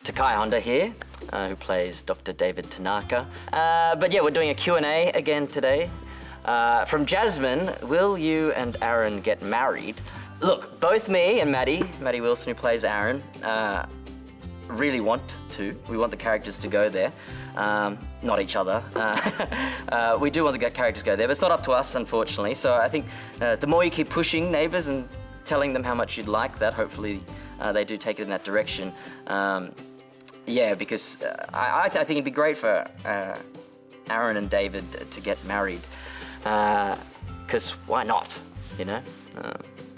Takaya Honda here, who plays Dr. David Tanaka. But yeah, we're doing a Q&A again today. From Jasmine, will you and Aaron get married? Look, both me and Maddie Wilson, who plays Aaron, really want to. We want the characters to go there, not each other. We do want the characters to go there, but it's not up to us, unfortunately. So I think the more you keep pushing Neighbours and telling them how much you'd like that, hopefully they do take it in that direction. Yeah, because I think it'd be great for Aaron and David to get married, because why not, you know?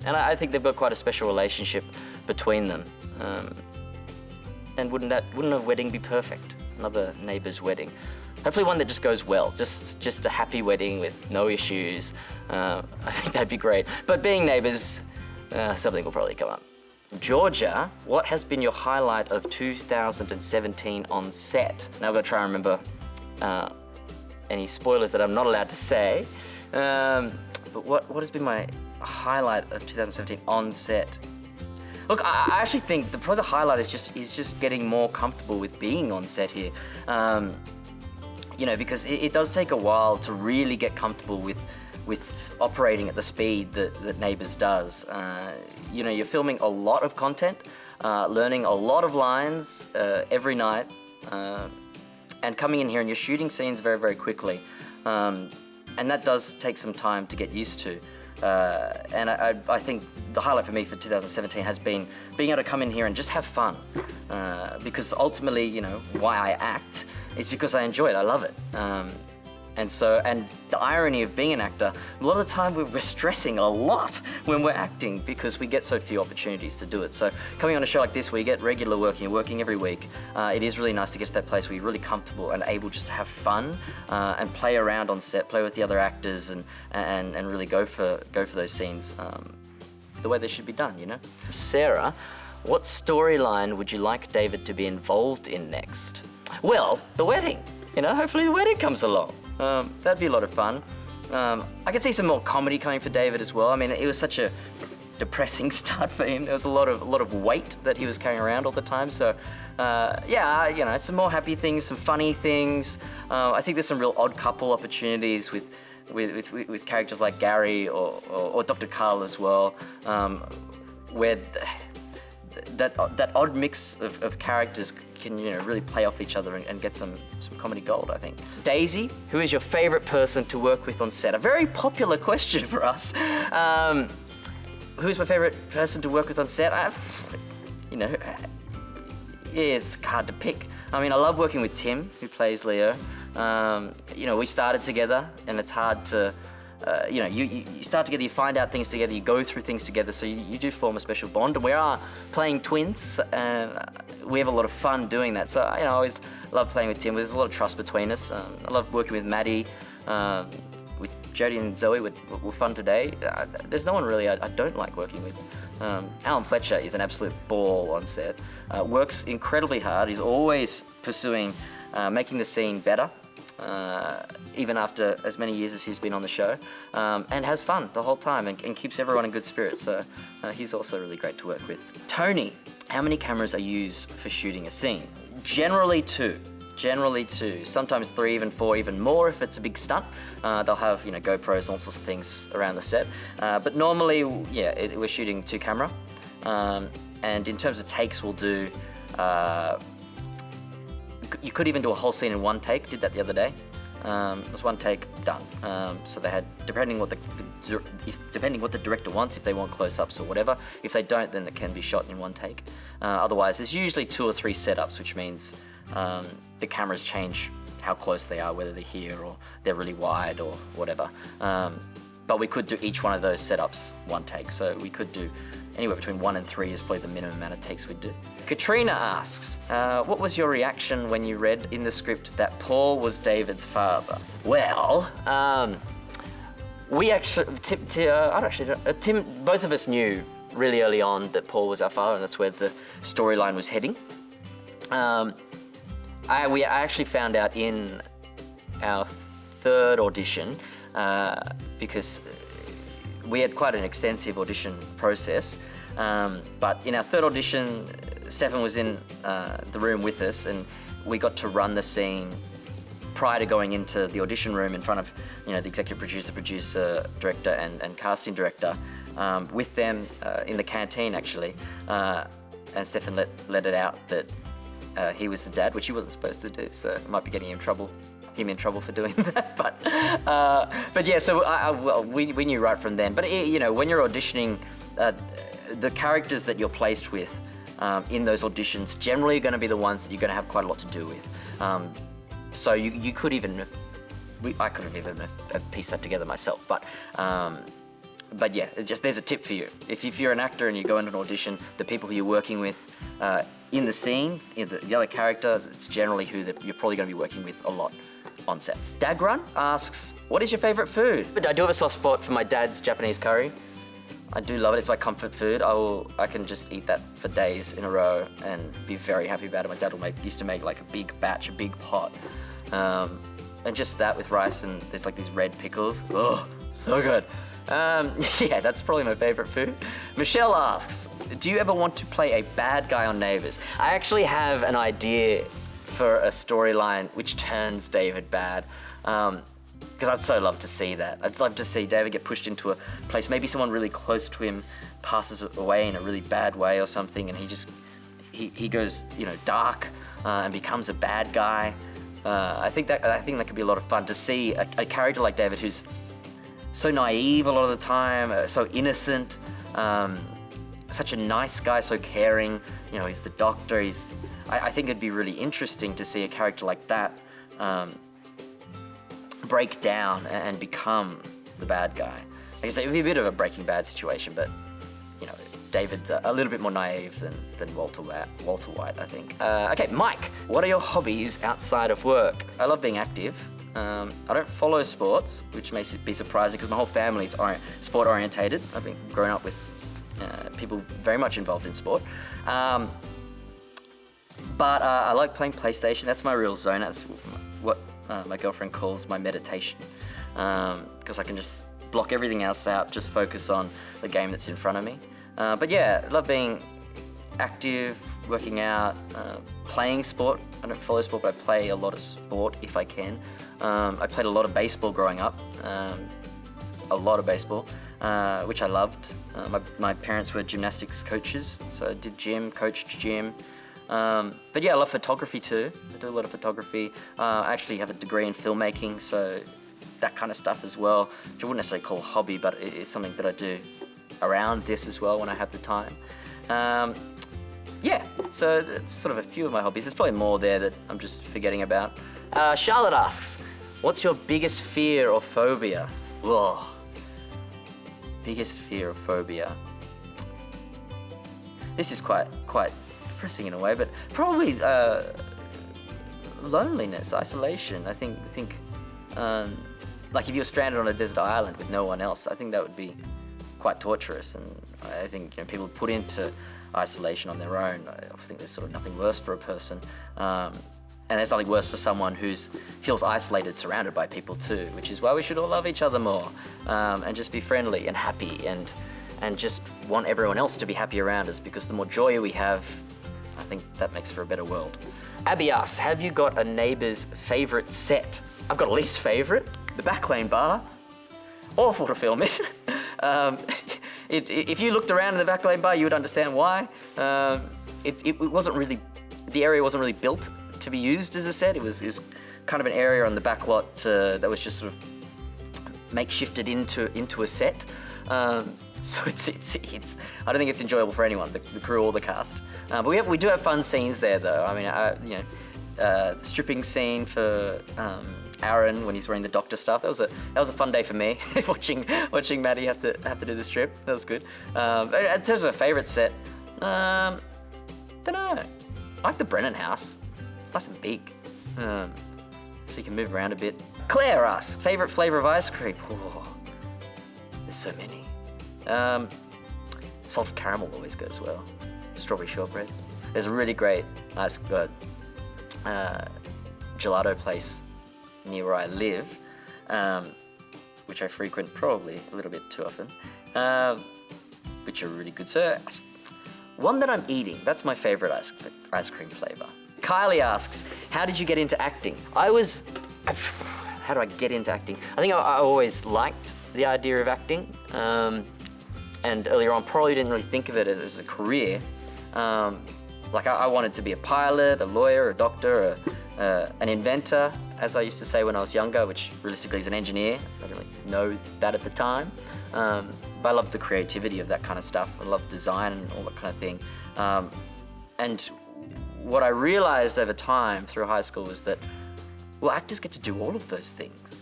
And I think they've got quite a special relationship between them. And wouldn't a wedding be perfect? Another Neighbours wedding. Hopefully one that just goes well, just a happy wedding with no issues. I think that'd be great. But being Neighbours, something will probably come up. Georgia, what has been your highlight of 2017 on set? Now I've got to try and remember any spoilers that I'm not allowed to say. But what has been my highlight of 2017 on set? Look, I actually think probably the highlight is just getting more comfortable with being on set here. You know, because it does take a while to really get comfortable with operating at the speed that Neighbours does. You know, you're filming a lot of content, learning a lot of lines every night, and coming in here and you're shooting scenes very, very quickly. And that does take some time to get used to. And I think the highlight for me for 2017 has been being able to come in here and just have fun. Because ultimately, you know, why I act is because I enjoy it, I love it. And the irony of being an actor, a lot of the time we're stressing a lot when we're acting because we get so few opportunities to do it. So coming on a show like this where you get regular work and you're working every week, it is really nice to get to that place where you're really comfortable and able just to have fun and play around on set, play with the other actors and really go for those scenes the way they should be done, you know? Sarah, what storyline would you like David to be involved in next? Well, the wedding. You know, hopefully the wedding comes along. That'd be a lot of fun. I could see some more comedy coming for David as well. I mean, it was such a depressing start for him. There was a lot of weight that he was carrying around all the time. So, yeah, you know, some more happy things, some funny things. I think there's some real odd couple opportunities with characters like Gary or Dr. Carl as well, where that odd mix of characters can, you know, really play off each other and get some comedy gold, I think. Daisy, who is your favorite person to work with on set? A very popular question for us. Who's my favorite person to work with on set? You know, it's hard to pick. I mean, I love working with Tim, who plays Leo. You know, we started together, and it's hard to, you know, you start together, you find out things together, you go through things together, so you do form a special bond. And we are playing twins, and we have a lot of fun doing that. So, you know, I always love playing with Tim. There's a lot of trust between us. I love working with Maddie, with Jodie and Zoe. We're fun today. There's no one really I don't like working with. Alan Fletcher is an absolute ball on set. Works incredibly hard. He's always pursuing making the scene better. Even after as many years as he's been on the show, and has fun the whole time and keeps everyone in good spirits. So he's also really great to work with. Tony, how many cameras are used for shooting a scene? Generally two. Sometimes 3, even 4, even more if it's a big stunt. They'll have, you know, GoPros and all sorts of things around the set. But normally, yeah, we're shooting 2 camera. And in terms of takes, we'll do. You could even do a whole scene in 1 take. Did that the other day. It was 1 take, done. So they had, depending what the director wants, if they want close-ups or whatever. If they don't, then it can be shot in 1 take. Otherwise, there's usually 2 or 3 setups, which means the cameras change how close they are, whether they're here or they're really wide or whatever. But we could do each one of those setups 1 take. So we could do anywhere between 1 and 3 is probably the minimum amount of takes we'd do. Katrina asks, what was your reaction when you read in the script that Paul was David's father? Well, we actually, Tim, both of us knew really early on that Paul was our father, and that's where the storyline was heading. I actually found out in our 3rd audition, because we had quite an extensive audition process, but in our 3rd audition, Stefan was in the room with us, and we got to run the scene prior to going into the audition room in front of, you know, the executive producer, director, and casting director, with them in the canteen actually. And Stefan let it out that he was the dad, which he wasn't supposed to do, so it might be getting him in trouble for doing that. But yeah, so well, we knew right from then. But you know, when you're auditioning, the characters that you're placed with in those auditions generally are going to be the ones that you're going to have quite a lot to do with. So you could even, I could have even have pieced that together myself. But yeah, there's a tip for you. If you're an actor and you go into an audition, the people who you're working with in the scene, in the other character, it's generally who you're probably going to be working with a lot on set. Dagrun asks, what is your favorite food? But I do have a soft spot for my dad's Japanese curry. I do love it. It's my comfort food. I can just eat that for days in a row and be very happy about it. My dad used to make like a big batch, a big pot. And just that with rice, and there's like these red pickles. Oh, so good. Yeah, that's probably my favorite food. Michelle asks, do you ever want to play a bad guy on Neighbours? I actually have an idea for a storyline which turns David bad. Because I'd so love to see that. I'd love to see David get pushed into a place, maybe someone really close to him passes away in a really bad way or something, and he goes, you know, dark and becomes a bad guy. I think that could be a lot of fun to see a character like David who's so naive a lot of the time, so innocent, such a nice guy, so caring. You know, he's the doctor. I think it'd be really interesting to see a character like that break down and become the bad guy. I guess it would be a bit of a Breaking Bad situation, but you know, David's a little bit more naive than Walter White, I think. Okay, Mike, what are your hobbies outside of work? I love being active. I don't follow sports, which may be surprising because my whole family's sport orientated. I've been growing up with people very much involved in sport. But I like playing PlayStation. That's my real zone. That's what my girlfriend calls my meditation. Because I can just block everything else out, just focus on the game that's in front of me. But yeah, I love being active, working out, playing sport. I don't follow sport, but I play a lot of sport if I can. I played a lot of baseball growing up, a lot of baseball, which I loved. My parents were gymnastics coaches, so I did gym, coached gym. But yeah, I love photography too. I do a lot of photography. I actually have a degree in filmmaking, so that kind of stuff as well, which I wouldn't necessarily call a hobby, but it's something that I do around this as well when I have the time. Yeah, so that's sort of a few of my hobbies. There's probably more there that I'm just forgetting about. Charlotte asks, what's your biggest fear or phobia? Whoa. Biggest fear or phobia? This is quite depressing in a way, but probably loneliness, isolation. I think like if you're stranded on a desert island with no one else, I think that would be quite torturous, and I think, you know, people put into isolation on their own. I think there's sort of nothing worse for a person, and there's nothing worse for someone who feels isolated, surrounded by people too, which is why we should all love each other more, and just be friendly and happy, and just want everyone else to be happy around us, because the more joy we have, I think that makes for a better world. Abby asks, have you got a Neighbours favourite set? I've got a least favourite, the Backlane bar. Awful to film it. If you looked around in the Backlane bar, you would understand why. It wasn't really, the area wasn't really built to be used as a set. It was kind of an area on the back lot that was just sort of makeshifted into a set. So it's I don't think it's enjoyable for anyone, the crew or the cast. But we do have fun scenes there though. I mean, the stripping scene for Aaron when he's wearing the doctor stuff. That was a fun day for me, watching Maddie have to do the strip. That was good. In terms of a favourite set, don't know. I like the Brennan house. It's nice and big, so you can move around a bit. Claire asks, favourite flavour of ice cream? Oh, there's so many. Salted caramel always goes well. Strawberry shortbread. There's a really great gelato place near where I live, which I frequent probably a little bit too often, which are really good. So one that I'm eating. That's my favorite ice cream flavor. Kylie asks, how did you get into acting? How do I get into acting? I think I always liked the idea of acting. And earlier on, probably didn't really think of it as a career. Like I wanted to be a pilot, a lawyer, a doctor, an inventor, as I used to say when I was younger, which realistically is an engineer. I didn't really know that at the time. But I loved the creativity of that kind of stuff. I loved design and all that kind of thing. And what I realized over time through high school was that, well, actors get to do all of those things.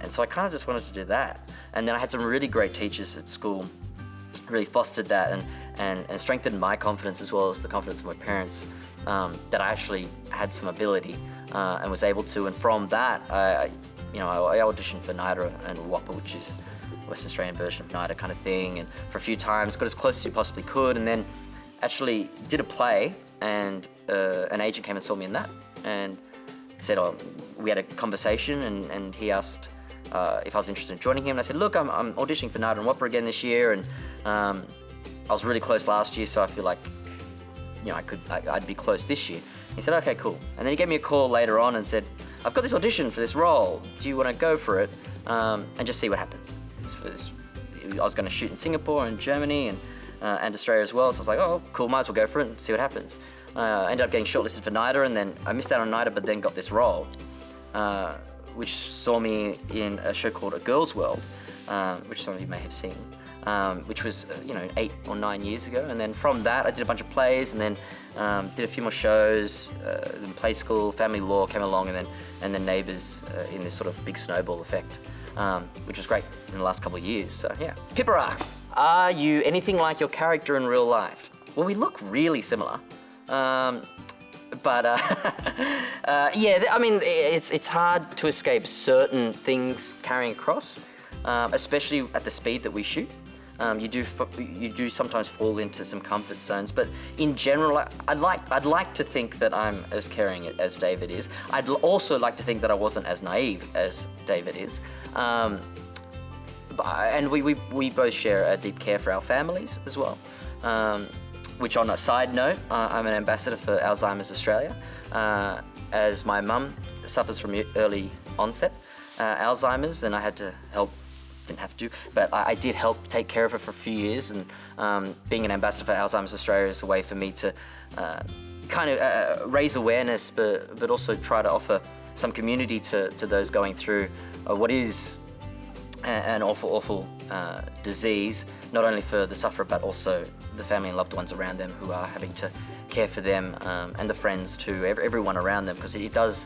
And so I kind of just wanted to do that. And then I had some really great teachers at school, really fostered that and strengthened my confidence as well as the confidence of my parents, that I actually had some ability and was able to. And from that, I auditioned for NIDA and WAPA, which is West Australian version of NIDA kind of thing, and for a few times, got as close as you possibly could, and then actually did a play, and an agent came and saw me in that, and said, we had a conversation, and he asked if I was interested in joining him, and I said, look, I'm auditioning for NIDA and WAPA again this year, and I was really close last year, so I feel like, I'd be close this year. He said, okay, cool. And then he gave me a call later on and said, I've got this audition for this role. Do you want to go for it and just see what happens? I was going to shoot in Singapore and Germany and Australia as well. So I was like, oh, cool, might as well go for it and see what happens. I ended up getting shortlisted for NIDA, and then I missed out on NIDA, but then got this role, which saw me in a show called A Girl's World, which some of you may have seen. Which was 8 or 9 years ago, and then from that I did a bunch of plays, and then did a few more shows. Then Play School, Family Law came along, and then Neighbours in this sort of big snowball effect, which was great in the last couple of years. So yeah. Pippa asks, are you anything like your character in real life? Well, we look really similar, but yeah. I mean, it's hard to escape certain things carrying across, especially at the speed that we shoot. You do sometimes fall into some comfort zones, but in general, I'd like to think that I'm as caring as David is. I'd also like to think that I wasn't as naive as David is. And we both share a deep care for our families as well. Which, on a side note, I'm an ambassador for Alzheimer's Australia, as my mum suffers from early onset Alzheimer's, and I had to help. Didn't have to, but I did help take care of her for a few years, and being an ambassador for Alzheimer's Australia is a way for me to kind of raise awareness, but also try to offer some community to those going through what is an awful disease, not only for the sufferer, but also the family and loved ones around them who are having to care for them, and the friends too, everyone around them, because it does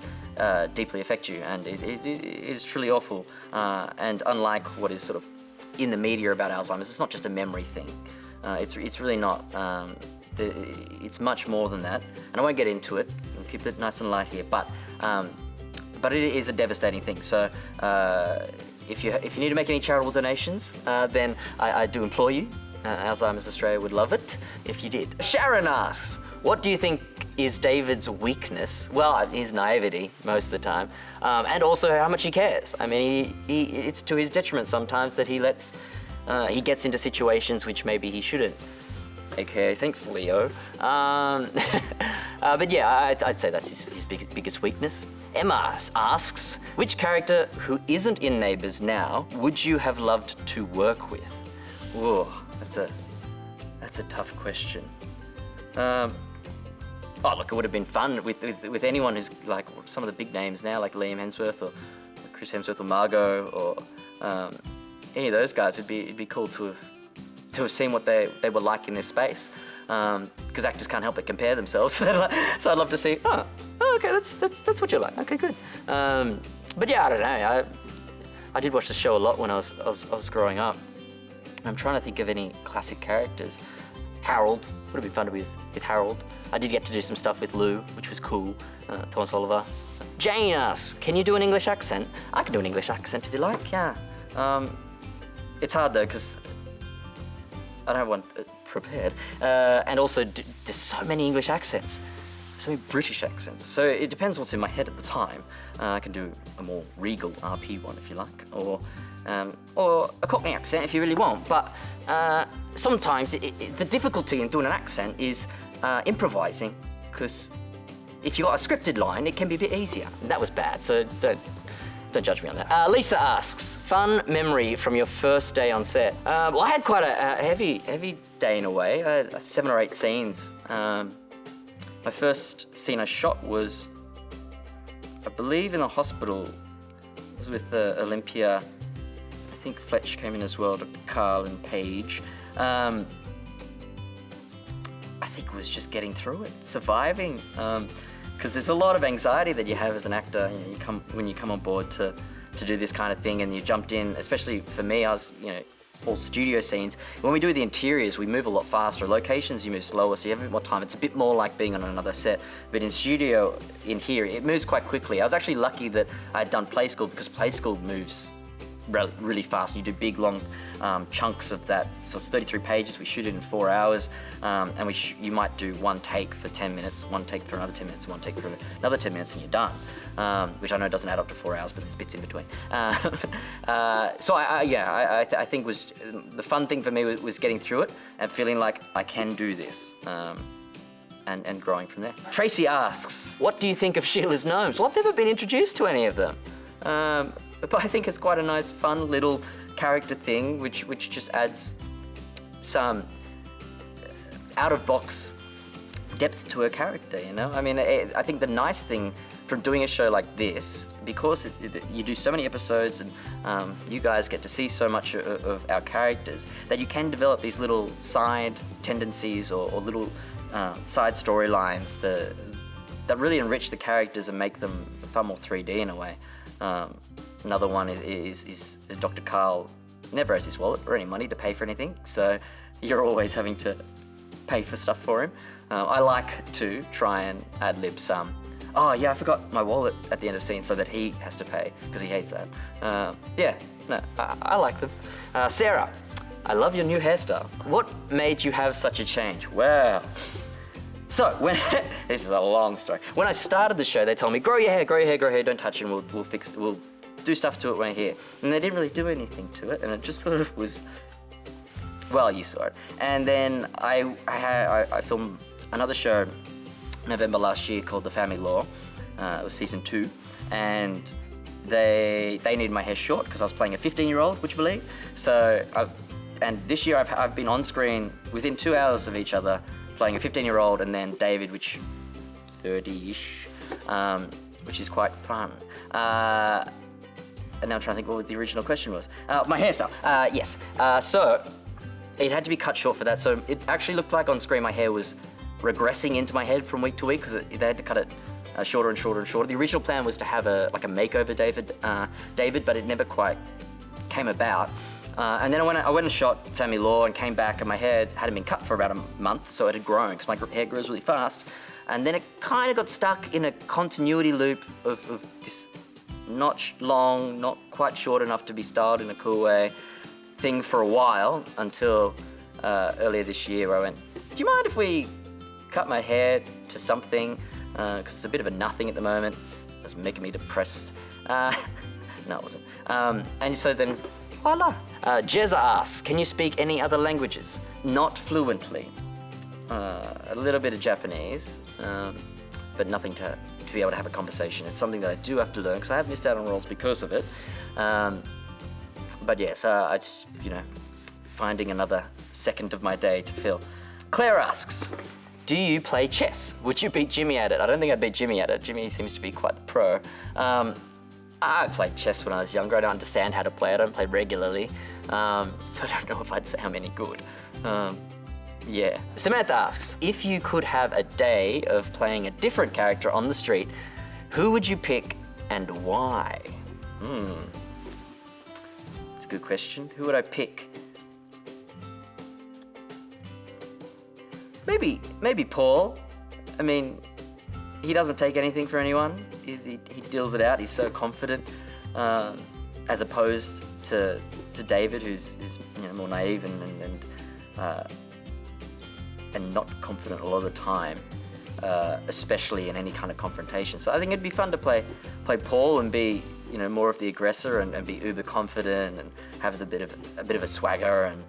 deeply affect you, and it is truly awful. And unlike what is sort of in the media about Alzheimer's, it's not just a memory thing. It's really not. It's much more than that. And I won't get into it. I'll keep it nice and light here. But it is a devastating thing. So if you need to make any charitable donations, then I do implore you. Alzheimer's Australia would love it if you did. Sharon asks, what do you think is David's weakness? Well, his naivety most of the time, and also how much he cares. I mean, it's to his detriment sometimes that he gets into situations which maybe he shouldn't. Okay, thanks, Leo. But yeah, I'd say that's his biggest weakness. Emma asks, which character who isn't in Neighbours now would you have loved to work with? Whoa, that's a tough question. Oh, look, it would have been fun with anyone who's like some of the big names now, like Liam Hemsworth or Chris Hemsworth or Margot or any of those guys. It'd be cool to have seen what they were like in this space, because actors can't help but compare themselves. So I'd love to see. Oh, okay, that's what you're like. Okay, good. But yeah, I don't know. I did watch the show a lot when I was growing up. I'm trying to think of any classic characters. Harold would have been fun to be with Harold. I did get to do some stuff with Lou, which was cool. Thomas Oliver. Jane asks, can you do an English accent? I can do an English accent if you like, yeah. It's hard though, because I don't have one prepared. And also, there's so many English accents. semi-British accents. So it depends what's in my head at the time. I can do a more regal RP one if you like, or a Cockney accent if you really want. But sometimes the difficulty in doing an accent is improvising, because if you've got a scripted line, it can be a bit easier. That was bad, so don't judge me on that. Lisa asks, fun memory from your first day on set. Well, I had quite a heavy day in a way. I had 7 or 8 scenes. My first scene I shot was, I believe, in the hospital. It was with Olympia. I think Fletch came in as well, Dr. Carl and Paige. I think it was just getting through it, surviving. Because there's a lot of anxiety that you have as an actor. You know, when you come on board to do this kind of thing, and you jumped in. Especially for me, I was, all studio scenes. When we do the interiors, we move a lot faster. Locations, you move slower, so you have a bit more time. It's a bit more like being on another set. But in studio, in here, it moves quite quickly. I was actually lucky that I had done play school, because play school moves really fast. You do big, long chunks of that. So it's 33 pages. We shoot it in 4 hours, and you might do one take for 10 minutes, one take for another 10 minutes, one take for another 10 minutes, and you're done. Which I know doesn't add up to 4 hours, but there's bits in between. So I think was the fun thing for me was getting through it and feeling like I can do this. And growing from there. Tracy asks, what do you think of Sheila's gnomes? Well, I've never been introduced to any of them. But I think it's quite a nice, fun little character thing, which just adds some out-of-box depth to her character, I mean, I think the nice thing from doing a show like this, because you do so many episodes and you guys get to see so much of our characters, that you can develop these little side tendencies or little side storylines that really enrich the characters and make them far more 3D in a way. Another one is Dr. Carl never has his wallet or any money to pay for anything, so you're always having to pay for stuff for him. I like to try and ad-lib some, oh yeah, I forgot my wallet at the end of scenes, so that he has to pay, because he hates that. I like them. Sarah, I love your new hairstyle. What made you have such a change? Well, so this is a long story. When I started the show, they told me, grow your hair, don't touch it, and we'll do stuff to it when you're here. And they didn't really do anything to it, and it just sort of was, well, you saw it. And then I filmed another show November last year called The Family Law. It was season 2, and they needed my hair short because I was playing a 15-year-old, would you believe? So, and this year I've been on screen within 2 hours of each other, playing a 15-year-old, and then David, which 30-ish, which is quite fun. And now I'm trying to think what the original question was. My hairstyle, yes. So it had to be cut short for that. So it actually looked like on screen my hair was regressing into my head from week to week, because they had to cut it shorter and shorter and shorter. The original plan was to have a makeover David, but it never quite came about. And then I went and shot Family Law and came back, and my hair hadn't been cut for about a month, so it had grown, because my hair grows really fast. And then it kind of got stuck in a continuity loop of this not long, not quite short enough to be styled in a cool way thing for a while, until earlier this year, where I went, do you mind if we cut my hair to something? Because it's a bit of a nothing at the moment. It was making me depressed. No, it wasn't. And so then, voila. Jezza asks, can you speak any other languages? Not fluently. A little bit of Japanese, but nothing to be able to have a conversation. It's something that I do have to learn, because I have missed out on roles because of it. But yes, I just, finding another second of my day to fill. Claire asks, do you play chess? Would you beat Jimmy at it? I don't think I'd beat Jimmy at it. Jimmy seems to be quite the pro. I played chess when I was younger. I don't understand how to play. I don't play regularly. So I don't know if I'd say I'm any good. Yeah. Samantha asks, if you could have a day of playing a different character on the street, who would you pick and why? That's a good question. Who would I pick? Maybe Paul. I mean, he doesn't take anything for anyone. He deals it out. He's so confident, as opposed to David, who's more naive and not confident a lot of the time. especially in any kind of confrontation. So I think it'd be fun to play Paul and be, you know, more of the aggressor and be uber confident and have a bit of a swagger and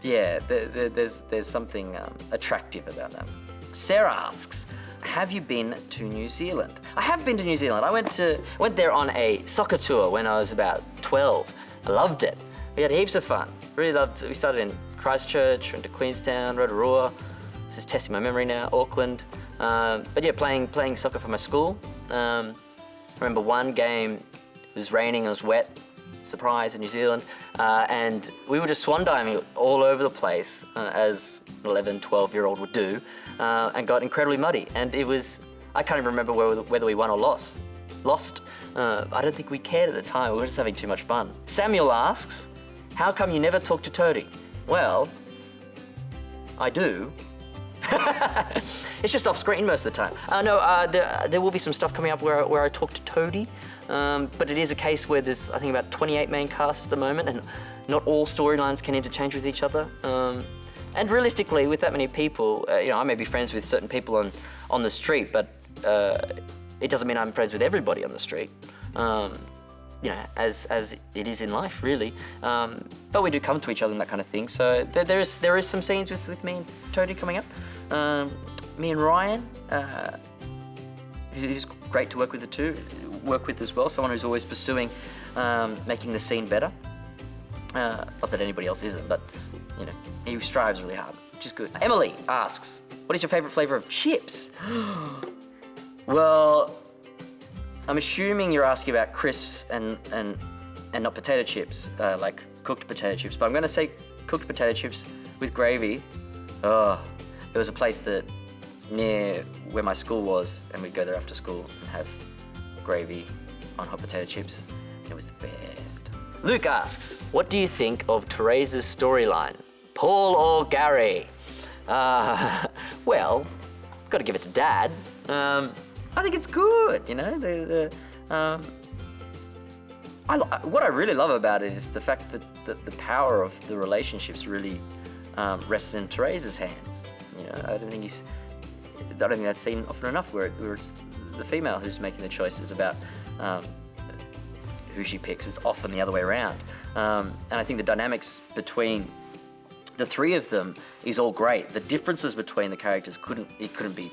yeah, there's something attractive about that. Sarah asks, have you been to New Zealand? I have been to New Zealand. I went there on a soccer tour when I was about 12. I loved it. We had heaps of fun. Really loved it. We started in Christchurch, went to Queenstown, Rotorua. This is testing my memory now, Auckland. But yeah, playing soccer for my school. I remember one game, it was raining, it was wet, surprise in New Zealand, and we were just swan diving all over the place, as an 11, 12-year-old would do, and got incredibly muddy. And it was, I can't even remember whether we won or lost. I don't think we cared at the time, we were just having too much fun. Samuel asks, how come you never talk to Toadie? Well, I do. It's just off screen most of the time. There will be some stuff coming up where I talk to Toadie, but it is a case where there's, I think, about 28 main casts at the moment, and not all storylines can interchange with each other. And realistically, with that many people, I may be friends with certain people on the street, but it doesn't mean I'm friends with everybody on the street. As it is in life, really. But we do come to each other and that kind of thing. So there is some scenes with me and Toadie coming up. Me and Ryan, who's great to work with as well. Someone who's always pursuing making the scene better. Not that anybody else isn't, but he strives really hard, which is good. Emily asks, what is your favourite flavour of chips? Well, I'm assuming you're asking about crisps and not potato chips, like cooked potato chips. But I'm going to say cooked potato chips with gravy. Oh, there was a place near where my school was, and we'd go there after school and have gravy on hot potato chips. It was the best. Luke asks, what do you think of Terese's storyline? Paul or Gary? Well, got to give it to Dad. I think it's good, what I really love about it is the fact that the power of the relationships really rests in Terese's hands. I don't think that's seen often enough where it's the female who's making the choices about who she picks. It's often the other way around. And I think the dynamics between the three of them is all great. The differences between the characters couldn't be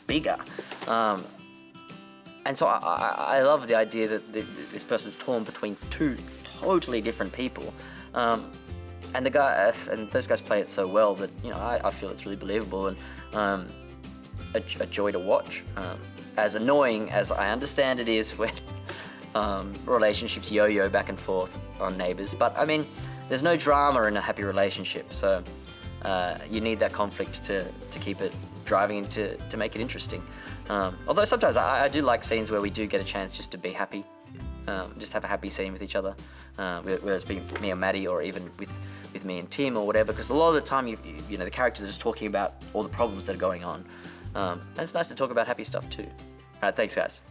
bigger. And so I love the idea that this person's torn between two totally different people. And those guys play it so well that I feel it's really believable and a joy to watch. As annoying as I understand it is when relationships yo-yo back and forth on Neighbours, but I mean, there's no drama in a happy relationship, so you need that conflict to keep it driving and to make it interesting. Although sometimes I do like scenes where we do get a chance just to be happy, just have a happy scene with each other, whether it's been me and Maddie or even with me and Tim or whatever, because a lot of the time the characters are just talking about all the problems that are going on. And it's nice to talk about happy stuff too. All right, thanks guys.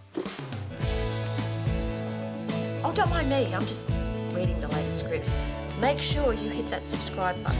Oh, don't mind me, I'm just reading the latest scripts. Make sure you hit that subscribe button.